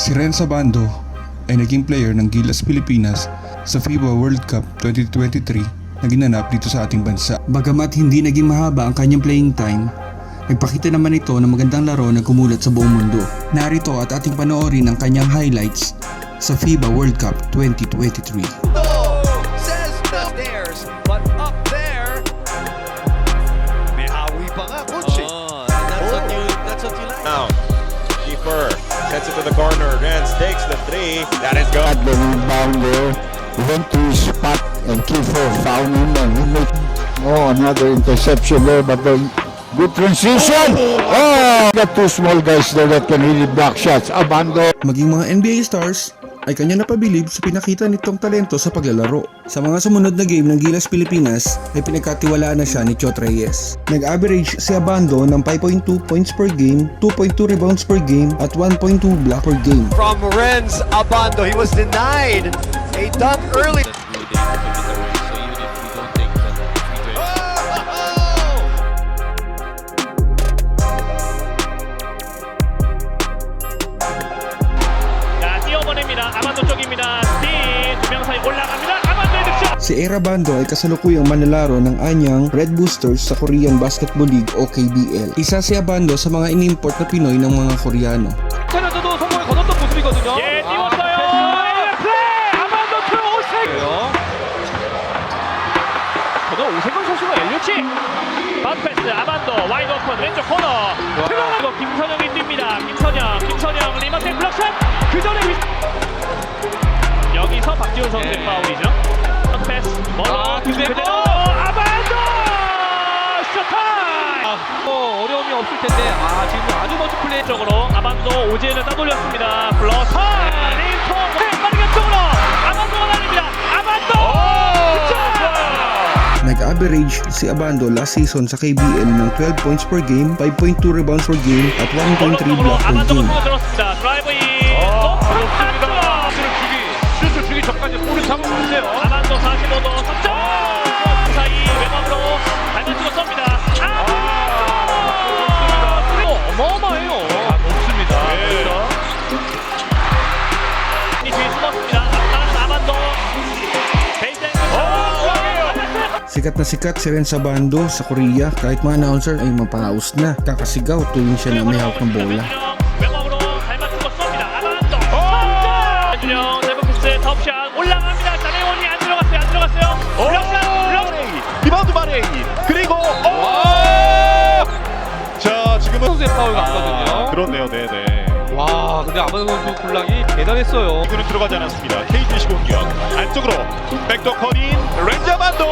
Si Renz Abando ay naging player ng Gilas Pilipinas sa FIBA World Cup 2023 na ginanap dito sa ating bansa. Bagamat hindi naging mahaba ang kanyang playing time, nagpakita naman ito ng magandang laro na kumulat sa buong mundo. Narito at ating panoorin ang kanyang highlights sa FIBA World Cup 2023. Says not theirs, but up there. May hawi pa nga, Gucci. That's what you like. Now, Kiefer sets it to the corner. Renz takes the three. That is good. At the rebound there, he went to his spot and Kiefer found him and he made another interception there, but the good transition. Got two small guys there that can really block shots. Abando. Maging mga NBA stars ay kanya napabilib sa pinakita nitong talento sa paglalaro. Sa mga sumunod na game ng Gilas Pilipinas ay pinagkatiwalaan na siya ni Chot Reyes. Nag-average si Abando ng 5.2 points per game, 2.2 rebounds per game at 1.2 block per game. From Renz Abando, he was denied a dunk early. 아반도 쪽입니다. 두 명 사이 올라갑니다. 아반도의 득점. Si Era Bando ay kasalukuyang manlalaro ng anyang Red Boosters sa Korean Basketball League o KBL. Isa si Abando sa mga inimport na Pinoy ng mga Koreano. 테너도 성공을 거뒀던 모습이거든요. 예, 띄웠어요. 플레이! 아반도 투 오세근. 저는 오세근 선수가 엘리치. 바운패스 아반도 와이드 오픈 왼쪽 코너. 그리고 김선영이 뜁니다. 김선영 리마테 블락샷. 그 전에 여기서 박지훈 선수의 파울이죠. 패스 멀어 그대로 아반도 슈타임. 어려움이 없을 텐데 지금 아주 멋진 플레이 쪽으로 아반도 오지엔을 따돌렸습니다. 블러스 링통 빠르게 쪽으로 아반도가 날립니다. 아반도 Nag-average si Abando last season sa KBL ng 12 points per game, 5.2 rebounds per game at 1.3 block per 아반도가 game. 들었습니다. 드라이브 인 슛을 주기 전까지 볼을 잡으면 안 돼요. 아반도 45도 3점 사이 외곽으로 발맞추고 쏩니다. 어마어마해요. 높습니다. 이 뒤에 숨었습니다. 아반도 베이스라인 Sikat si Renz Abando sa Korea kahit mga announcer ay mapangaus na. Kakasigaw tuwing siya na may hawak ng bola. 외곽으로 발맞추고 쏩니다. 아반도 3점 세븐피스 톱샷 올라갑니다. 자네원이 안 들어갔어요. 블락샷 리바운드 마레이. 그리고 자, 지금은 선수의 파울 같거든요. 그렇네요. 네네. 와, 근데 아마도 선수 굴락이 대단했어요. 이거는 들어가지 않았습니다. KT 시공격 안쪽으로 백도어 커닝 렌즈 아반도.